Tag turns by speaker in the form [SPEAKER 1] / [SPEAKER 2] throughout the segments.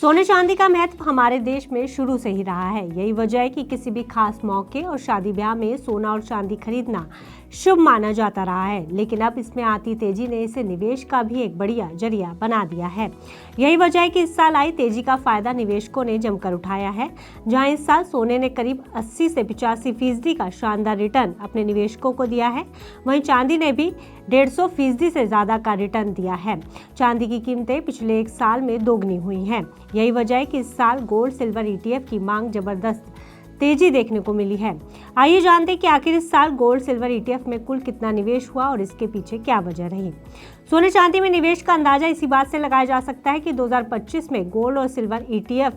[SPEAKER 1] सोने चांदी का महत्व हमारे देश में शुरू से ही रहा है। यही वजह है कि किसी भी खास मौके और शादी ब्याह में सोना और चांदी खरीदना शुभ माना जाता रहा है। लेकिन अब इसमें आती तेजी ने इसे निवेश का भी एक बढ़िया जरिया बना दिया है। यही वजह है कि इस साल आई तेजी का फायदा निवेशकों ने जमकर उठाया है। जहां इस साल सोने ने करीब 80 से 85% का शानदार रिटर्न अपने निवेशकों को दिया है, वहीं चांदी ने भी 150% से ज्यादा का रिटर्न दिया है। चांदी की कीमतें पिछले एक साल में दोगुनी हुई हैं। यही वजह है कि इस साल गोल्ड सिल्वर ETF की मांग जबरदस्त तेजी देखने को मिली है। आइए जानते हैं कि आखिर इस साल गोल्ड सिल्वर ETF में कुल कितना निवेश हुआ और इसके पीछे क्या वजह रही। सोने चांदी में निवेश का अंदाजा इसी बात से लगाया जा सकता है कि 2025 में गोल्ड और सिल्वर ETF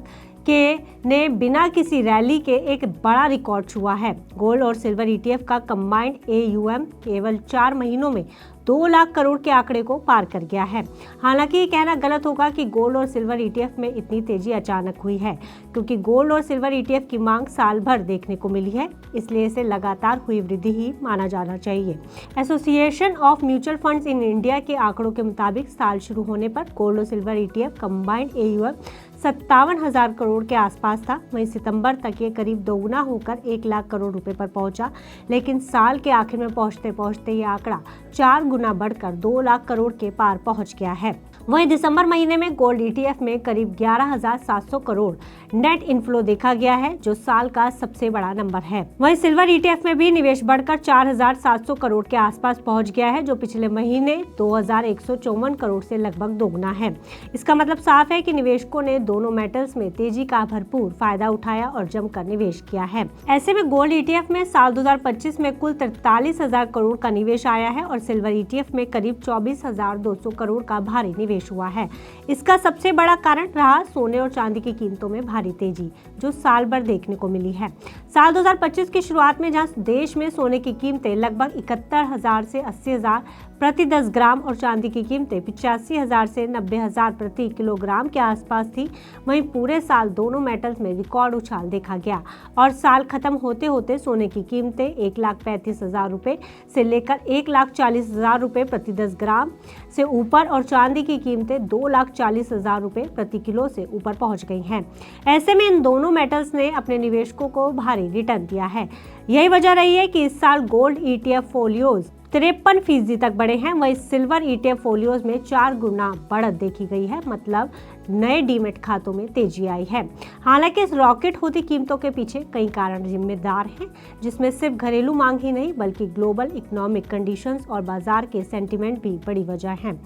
[SPEAKER 1] ने बिना किसी रैली के एक बड़ा रिकॉर्ड छुआ है। गोल्ड और सिल्वर ETF का कंबाइंड AUM केवल 4 महीनों में 2 लाख करोड़ के आंकड़े को पार कर गया है। हालांकि ये कहना गलत होगा कि गोल्ड और सिल्वर ETF में इतनी तेजी अचानक हुई है, क्योंकि गोल्ड और सिल्वर ETF की मांग साल भर देखने को मिली है, इसलिए इसे लगातार हुई वृद्धि ही माना जाना चाहिए। Association of mutual funds in India के आंकड़ों के मुताबिक साल शुरू होने पर गोल्ड और silver ETF combined AUM 57,000 crore के आसपास था। वहीं सितंबर तक ये करीब दोगुना होकर 1 लाख करोड़ रुपए पर पहुंचा, लेकिन साल के आखिर में पहुंचते पहुंचते ये आंकड़ा 4 गुना बढ़कर 2 लाख करोड़ के पार पहुंच गया है। वहीं दिसंबर महीने में गोल्ड ETF में करीब 11,700 करोड़ नेट इनफ्लो देखा गया है, जो साल का सबसे बड़ा नंबर है। वहीं सिल्वर ETF में भी निवेश बढ़कर 4,700 करोड़ के आसपास पहुंच गया है, जो पिछले महीने 2,154 करोड़ से लगभग दोगुना है। इसका मतलब साफ है कि निवेशकों ने दोनों मेटल्स में तेजी का भरपूर फायदा उठाया और जमकर निवेश किया है। ऐसे में गोल्ड ETF में साल 2025 में कुल 43,000 करोड़ का निवेश आया है और सिल्वर ETF में करीब 24,200 करोड़ का भारी निवेश हुआ है। इसका सबसे बड़ा कारण रहा सोने और चांदी की कीमतों में भारी तेजी, जो साल भर देखने को मिली है। साल 2025 की शुरुआत में जहां देश में सोने की कीमतें लगभग 71,000 से 80,000 प्रति 10 ग्राम और चांदी की कीमतें 85,000 से 90,000 प्रति किलोग्राम के आसपास थी, वहीं पूरे साल दोनों मेटल्स में रिकॉर्ड उछाल देखा गया और साल खत्म होते होते सोने की कीमतें 1,35,000 रुपए से लेकर 1,40,000 रुपए प्रति 10 ग्राम से ऊपर और चांदी की कीमतें 2,40,000 रुपए प्रति किलो से ऊपर पहुंच गई हैं। ऐसे में इन दोनों मेटल्स ने अपने निवेशकों को भारी रिटर्न दिया है। यही वजह रही है कि इस साल गोल्ड ETF फोलियोज 53% तक बढ़े हैं। वहीं सिल्वर ETF फोलियोज में 4 गुना बढ़त देखी गई है, मतलब नए डीमेट खातों में तेजी आई है। हालांकि इस रॉकेट होती कीमतों के पीछे कई कारण जिम्मेदार हैं, जिसमें सिर्फ घरेलू मांग ही नहीं बल्कि ग्लोबल इकोनॉमिक कंडीशंस और बाजार के सेंटीमेंट भी बड़ी वजह हैं।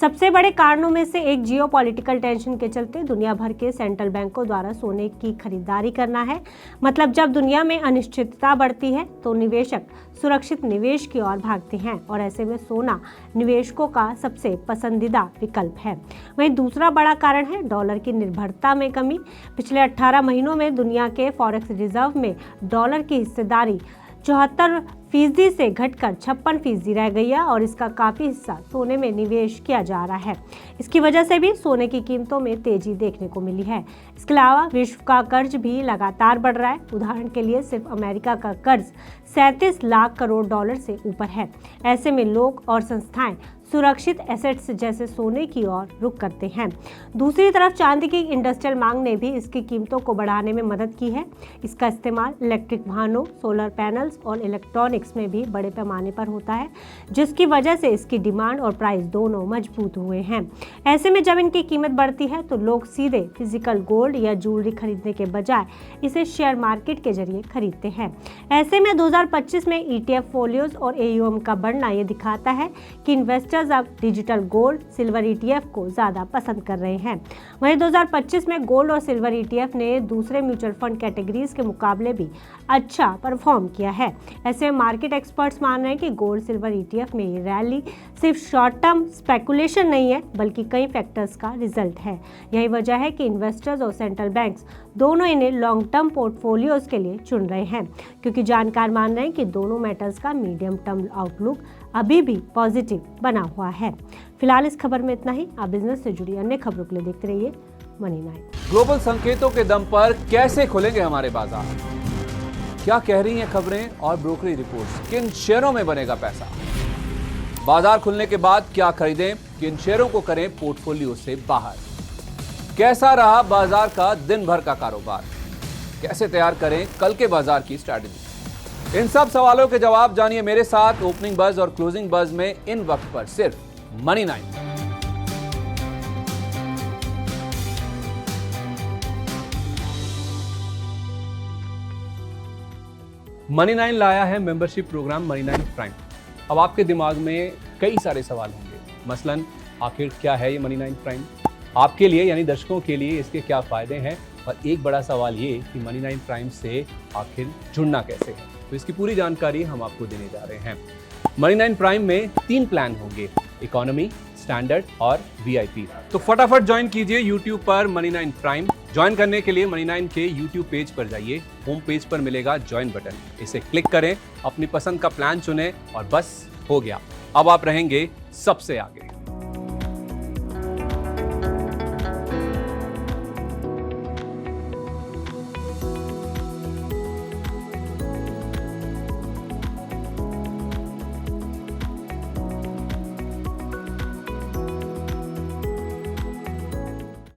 [SPEAKER 1] सबसे बड़े कारणों में से एक जियोपॉलिटिकल टेंशन के चलते दुनिया भर के सेंट्रल बैंकों द्वारा सोने की खरीदारी करना है। मतलब जब दुनिया में अनिश्चितता बढ़ती है तो निवेशक सुरक्षित निवेश की ओर भागते हैं और ऐसे में सोना निवेशकों का सबसे पसंदीदा विकल्प है। वहीं दूसरा बड़ा कारण है डॉलर की निर्भरता में कमी। पिछले 18 महीनों में दुनिया के फॉरेक्स रिजर्व में डॉलर की हिस्सेदारी 74% से घटकर 56% रह गई है और इसका काफी हिस्सा सोने में निवेश किया जा रहा है। इसकी वजह से भी सोने की कीमतों में तेजी देखने को मिली है। इसके अलावा विश्व का कर्ज भी लगातार बढ़ रहा है। उदाहरण के लिए सिर्फ अमेरिका का कर्ज 37 लाख करोड़ डॉलर से ऊपर है। ऐसे में लोग और संस्थाएं सुरक्षित एसेट्स जैसे सोने की ओर रुख करते हैं। दूसरी तरफ चांदी की इंडस्ट्रियल मांग ने भी इसकी कीमतों को बढ़ाने में मदद की है। इसका इस्तेमाल इलेक्ट्रिक वाहनों, सोलर पैनल्स और इलेक्ट्रॉनिक्स में भी बड़े पैमाने पर होता है, जिसकी वजह से इसकी डिमांड और प्राइस दोनों मजबूत हुए हैं। ऐसे में जब इनकी कीमत बढ़ती है तो लोग सीधे फिजिकल गोल्ड या ज्वेलरी खरीदने के बजाय इसे शेयर मार्केट के जरिए खरीदते हैं। ऐसे में 2025 में ETF फोलियोज और AUM का बढ़ना ये दिखाता है कि इन्वेस्टर अब डिजिटल गोल्ड सिल्वर ETF को ज्यादा पसंद कर रहे हैं। वहीं 2025 में गोल्ड और सिल्वर ETF ने दूसरे म्यूचुअल फंड कैटेगरीज के मुकाबले भी अच्छा परफॉर्म किया है। ऐसे मार्केट एक्सपर्ट्स मान रहे हैं कि गोल्ड सिल्वर ETF में ये रैली सिर्फ शॉर्ट टर्म स्पेकुलेशन नहीं है बल्कि कई फैक्टर्स का रिजल्ट है। यही वजह है कि इन्वेस्टर्स और सेंट्रल बैंक्स दोनों इन्हें लॉन्ग टर्म पोर्टफोलियोज के लिए चुन रहे हैं, क्योंकि जानकार मान रहे हैं कि दोनों मेटल्स का मीडियम टर्म आउटलुक अभी भी पॉजिटिव बना हुआ है। फिलहाल इस खबर में इतना ही। आप बिजनेस से जुड़ी अन्य खबरों के लिए देखते रहिए मनी 9।
[SPEAKER 2] ग्लोबल संकेतों के दम पर कैसे खुलेंगे हमारे बाजार? क्या कह रही हैं खबरें और ब्रोकरी रिपोर्ट्स? किन शेयरों में बनेगा पैसा? बाजार खुलने के बाद क्या खरीदें, किन शेयरों को करें पोर्टफोलियो से बाहर? कैसा रहा बाजार का दिन भर का कारोबार, कैसे तैयार करें कल के बाजार की स्ट्रैटेजी, इन सब सवालों के जवाब जानिए मेरे साथ ओपनिंग बज और क्लोजिंग बज में इन वक्त पर सिर्फ मनी 9। मनी 9 लाया है मेंबरशिप प्रोग्राम मनी 9 प्राइम। अब आपके दिमाग में कई सारे सवाल होंगे, मसलन आखिर क्या है ये मनी 9 प्राइम, आपके लिए यानी दर्शकों के लिए इसके क्या फायदे हैं, और एक बड़ा सवाल ये कि मनी 9 प्राइम से आखिर जुड़ना कैसे है। तो इसकी पूरी जानकारी हम आपको देने जा रहे हैं। मनी 9 प्राइम में 3 प्लान होंगे, इकोनॉमी, स्टैंडर्ड और वीआईपी। तो फटाफट ज्वाइन कीजिए YouTube पर मनी 9 प्राइम। ज्वाइन करने के लिए मनी 9 के YouTube पेज पर जाइए, होम पेज पर मिलेगा ज्वाइन बटन, इसे क्लिक करें, अपनी पसंद का प्लान चुनें और बस हो गया, अब आप रहेंगे सबसे आगे।